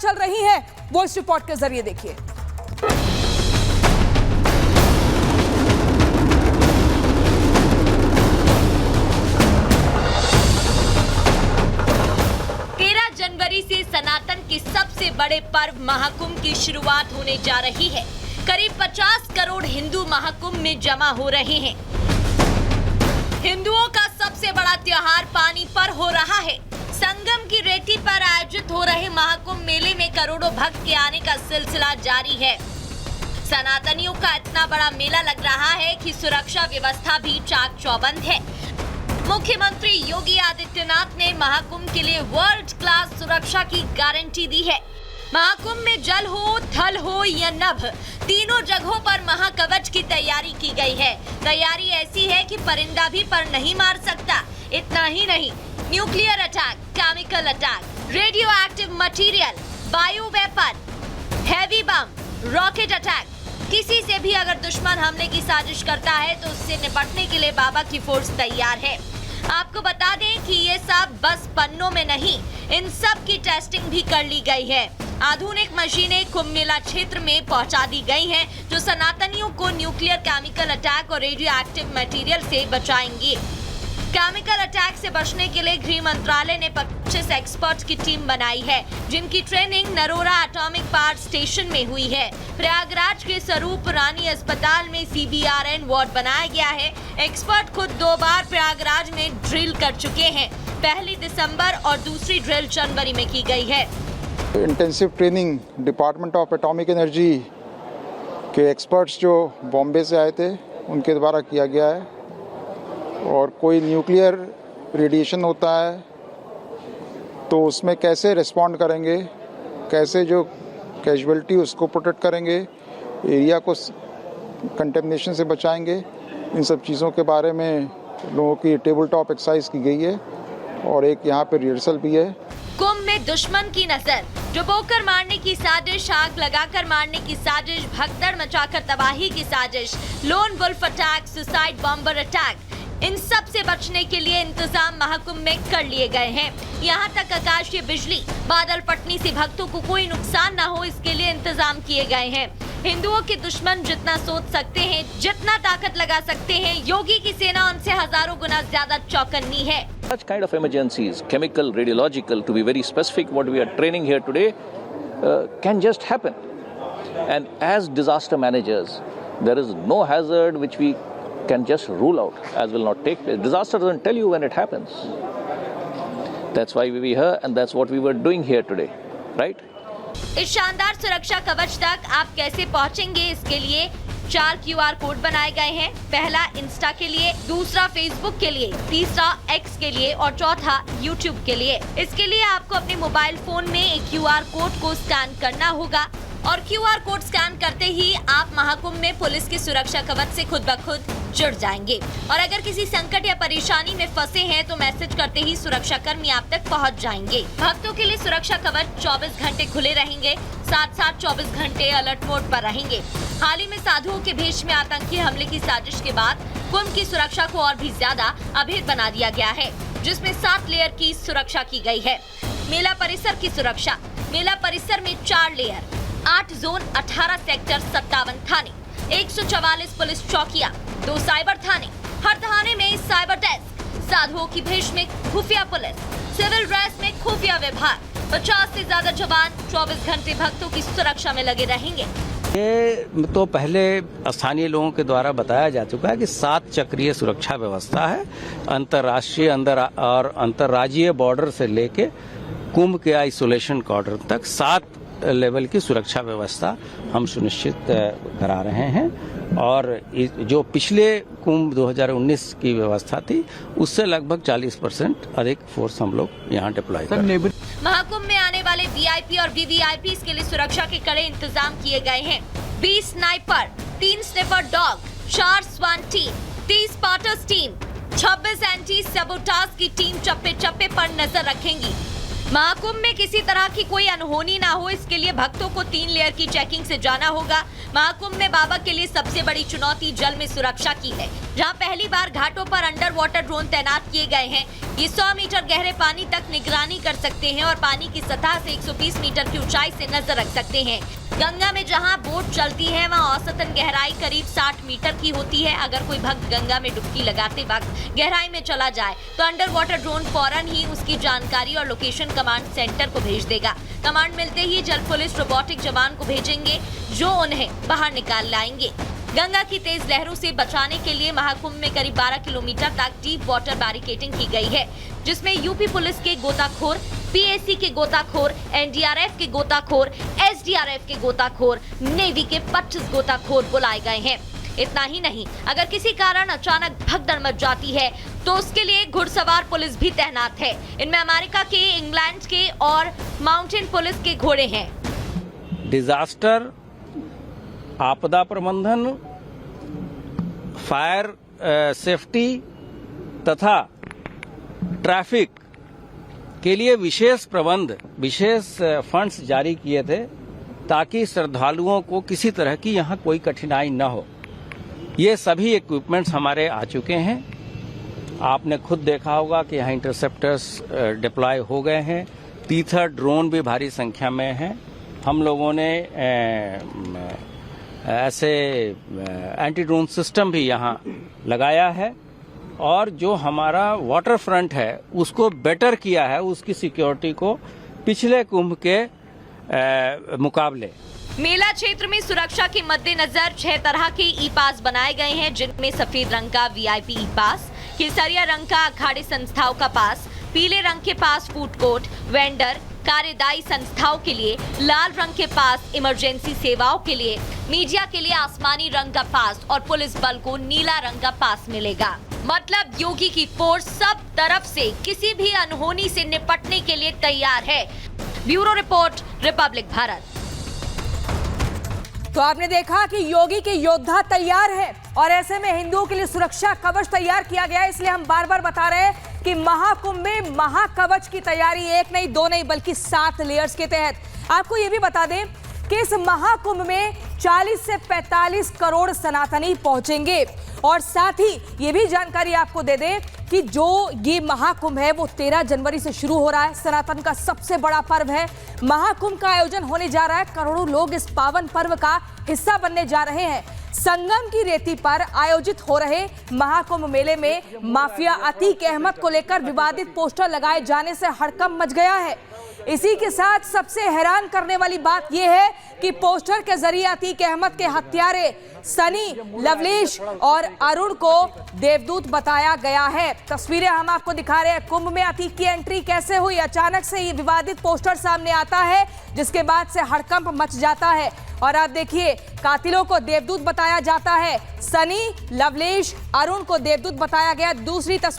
चल रही हैं, वॉइस रिपोर्ट के जरिए देखिए। जनवरी से सनातन के सबसे बड़े पर्व महाकुंभ की शुरुआत होने जा रही है। करीब 50 करोड़ हिंदू महाकुंभ में जमा हो रहे हैं। हिंदुओं का सबसे बड़ा त्योहार पानी पर हो रहा है। संगम की रेती पर आयोजित हो रहे महाकुंभ मेले में करोड़ों भक्त के आने का सिलसिला जारी है। सनातनियों का इतना बड़ा मेला लग रहा है कि सुरक्षा व्यवस्था भी चाक चौबंद है। मुख्यमंत्री योगी आदित्यनाथ ने महाकुंभ के लिए वर्ल्ड क्लास सुरक्षा की गारंटी दी है। महाकुंभ में जल हो, थल हो या नभ, तीनों जगहों पर महाकवच की तैयारी की गई है। तैयारी ऐसी है कि परिंदा भी पर नहीं मार सकता। इतना ही नहीं, nuclear attack, chemical attack, radioactive material, bioweapon, heavy bomb, rocket attack, किसी से भी अगर दुश्मन हमले की साजिश करता है तो उससे निपटने के लिए बाबा की फोर्स तैयार है। आपको बता दें कि ये सब बस पन्नों में नहीं, इन सब की टेस्टिंग भी कर ली गई है। आधुनिक मशीनें कुंभ मेला क्षेत्र में पहुंचा दी गई हैं, जो सनातनियों को न्यूक्लियर, केमिकल अटैक और रेडियो एक्टिव मटेरियल से बचाएंगी। केमिकल अटैक से बचने के लिए गृह मंत्रालय ने 25 एक्सपर्ट्स की टीम बनाई है, जिनकी training Narora atomic power station में हुई है। प्रयागराज के स्वरूप रानी अस्पताल में CBRN वार्ड बनाया गया है। एक्सपर्ट खुद 2 बार प्रयागराज में ड्रिल कर चुके हैं। पहली दिसंबर और दूसरी ड्रिल जनवरी में की गई है। Intensive training department of atomic energy के एक्सपर्ट्स जो बॉम्बे से आए थे, उनके द्वारा किया गया है। और कोई न्यूक्लियर रेडिएशन होता है तो उसमें कैसे रिस्पॉन्ड करेंगे, कैसे जो कैजुअलिटी उसको प्रोटेक्ट करेंगे, एरिया को कंटेमिनेशन से बचाएंगे, इन सब चीज़ों के बारे में लोगों की टेबल टॉप एक्सरसाइज की गई है और एक यहाँ पे रिहर्सल भी है। कुंभ में दुश्मन की नजर, डुबोकर मारने की साजिश, आग लगाकर मारने की साजिश, भगदड़ मचाकर तबाही की साजिश, lone wolf attack, suicide bomber attack, इन सब से बचने के लिए इंतजाम महाकुंभ में कर लिए गए हैं। यहाँ तक आकाशीय बिजली, बादल फटने से भक्तों को कोई नुकसान न हो, इसके लिए इंतजाम किए गए हैं। हिंदुओं के दुश्मन जितना सोच सकते हैं, जितना ताकत लगा सकते हैं, योगी की सेना उनसे हजारों गुना ज्यादा चौकन्नी है। Such kind of emergencies, chemical, radiological, to be very specific, what we are training here today, can just happen. And as disaster managers, there is no hazard which we can just rule out as will not take place. Disaster doesn't tell you when it happens. That's why we were here and that's what we were doing here today, right? इस शानदार सुरक्षा कवच तक आप कैसे पहुंचेंगे, इसके लिए 4 QR कोड बनाए गए हैं। पहला इंस्टा के लिए, दूसरा फेसबुक के लिए, तीसरा X के लिए और चौथा YouTube के लिए। इसके लिए आपको अपने मोबाइल फोन में एक QR कोड को स्कैन करना होगा और QR कोड स्कैन करते ही आप महाकुंभ में पुलिस की सुरक्षा कवच से खुद ब खुद जुड़ जाएंगे। और अगर किसी संकट या परेशानी में फंसे हैं तो मैसेज करते ही सुरक्षा कर्मी आप तक पहुंच जाएंगे। भक्तों के लिए सुरक्षा कवच 24 घंटे खुले रहेंगे, साथ साथ 24 घंटे अलर्ट मोड पर रहेंगे। हाल ही में साधुओं के भेष में आतंकी हमले की साजिश के बाद कुंभ की सुरक्षा को और भी ज्यादा अभेद बना दिया गया है, जिसमें 7 लेयर की सुरक्षा की गई है। मेला परिसर की सुरक्षा, मेला परिसर में 4 लेयर, 8 जोन, 18 सेक्टर, 57 थाने, 144 पुलिस चौकियां, 2 साइबर थाने, हर थाने में साइबर डेस्क, साधुओं की भेष में खुफिया पुलिस, सिविल ड्रेस में खुफिया विभाग, 50 से ज्यादा जवान 24 घंटे भक्तों की सुरक्षा में लगे रहेंगे। ये तो पहले स्थानीय लोगों के द्वारा बताया जा चुका है कि 7 चक्रीय सुरक्षा व्यवस्था है। अंतर्राष्ट्रीय और अंतर्राज्यीय बॉर्डर से लेके कुंभ के आइसोलेशन कॉर्डर तक 7 लेवल की सुरक्षा व्यवस्था हम सुनिश्चित करा रहे हैं। और जो पिछले कुंभ 2019 की व्यवस्था थी, उससे लगभग 40% अधिक फोर्स हम लोग यहाँ डिप्लॉय कर रहे हैं। महाकुंभ में आने वाले VIP और VVIP के लिए सुरक्षा के कड़े इंतजाम किए गए हैं। 20 स्नाइपर, 3 स्निफर डॉग, 4 स्वान team, 30 spotters team, 26 anti sabotage की टीम चप्पे चप्पे पर नजर रखेंगी। महाकुंभ में किसी तरह की कोई अनहोनी ना हो, इसके लिए भक्तों को 3 लेयर की चेकिंग से जाना होगा। महाकुंभ में बाबा के लिए सबसे बड़ी चुनौती जल में सुरक्षा की है, जहां पहली बार घाटों पर अंडर वाटर ड्रोन तैनात किए गए हैं। ये 100 मीटर गहरे पानी तक निगरानी कर सकते हैं और पानी की सतह से 120 मीटर की ऊंचाई से नजर रख सकते हैं। गंगा में जहां बोट चलती है वहां औसतन गहराई करीब 60 मीटर की होती है। अगर कोई भक्त गंगा में डुबकी लगाते वक्त गहराई में चला जाए तो अंडर वाटर ड्रोन फौरन ही उसकी जानकारी और लोकेशन कमांड सेंटर को भेज देगा। कमांड मिलते ही जल पुलिस रोबोटिक जवान को भेजेंगे जो उन्हें बाहर निकाल लाएंगे। गंगा की तेज लहरों से बचाने के लिए महाकुंभ में करीब 12 किलोमीटर तक डीप वाटर बैरिकेडिंग की गई है, जिसमें यूपी पुलिस के गोताखोर, पीएसी के गोताखोर, एनडीआरएफ के गोताखोर, एसडीआरएफ के गोताखोर, नेवी के 25 गोताखोर बुलाए गए हैं। इतना ही नहीं, अगर किसी कारण अचानक भगदड़ मच जाती है तो उसके लिए घुड़सवार पुलिस भी तैनात है। इनमें अमेरिका के, इंग्लैंड के और माउंटेन पुलिस के घोड़े हैं। डिजास्टर, आपदा प्रबंधन, फायर सेफ्टी तथा ट्रैफिक के लिए विशेष प्रबंध, विशेष फंड्स जारी किए थे ताकि श्रद्धालुओं को किसी तरह की यहाँ कोई कठिनाई न हो। ये सभी इक्विपमेंट्स हमारे आ चुके हैं। आपने खुद देखा होगा कि यहाँ इंटरसेप्टर्स डिप्लॉय हो गए हैं। तीथर ड्रोन भी भारी संख्या में हैं। हम लोगों ने ऐसे एंटी ड्रोन सिस्टम भी यहाँ लगाया है और जो हमारा वाटर फ्रंट है उसको बेटर किया है, उसकी सिक्योरिटी को पिछले कुंभ के मुकाबले। मेला क्षेत्र में सुरक्षा के मद्देनजर 6 तरह के ई पास बनाए गए हैं, जिनमें सफेद रंग का वीआईपी ई पास, केसरिया रंग का अखाड़े संस्थाओं का पास, पीले रंग के पास फूड कोर्ट, वेंडर, कार्यदायी संस्थाओं के लिए, लाल रंग के पास इमरजेंसी सेवाओं के लिए, मीडिया के लिए आसमानी रंग का पास और पुलिस बल को नीला रंग का पास मिलेगा। मतलब योगी की फोर्स सब तरफ से किसी भी अनहोनी से निपटने के लिए तैयार है। Bureau report, Republic Bharat. तो आपने देखा कि योगी के योद्धा तैयार है और ऐसे में हिंदुओं के लिए सुरक्षा कवच तैयार किया गया है। इसलिए हम बार बार बता रहे हैं कि महाकुंभ में महाकवच की तैयारी 1 नहीं 2 नहीं बल्कि 7 लेयर्स के तहत। आपको ये भी बता दें कि इस महाकुंभ में 40 से 45 करोड़ सनातनी पहुंचेंगे और साथ ही ये भी जानकारी आपको दे दें कि जो ये महाकुंभ है वो 13 जनवरी से शुरू हो रहा है। सनातन का सबसे बड़ा पर्व है। महाकुंभ का आयोजन होने जा रहा है। करोड़ों लोग इस पावन पर्व का हिस्सा बनने जा रहे हैं। संगम की रेती पर आयोजित हो रहे महाकुंभ मेले में माफिया अतीक अहमद को लेकर विवादित पोस्टर लगाए जाने से हड़कंप मच गया है। इसी के साथ सबसे हैरान करने वाली बात यह है कि पोस्टर के जरिए अतीक अहमद के हत्यारे सनी, लवलेश और अरुण को देवदूत बताया गया है। तस्वीरें हम आपको दिखा रहे हैं। कुंभ में अतीक की एंट्री कैसे हुई, अचानक से ये विवादित पोस्टर सामने आता है जिसके बाद से हड़कंप मच जाता है। और आप देखिए, कातिलों को देवदूत बताया जाता है। सनी, लवलेश, अरुण को देवदूत बताया गया। दूसरी तस्वीर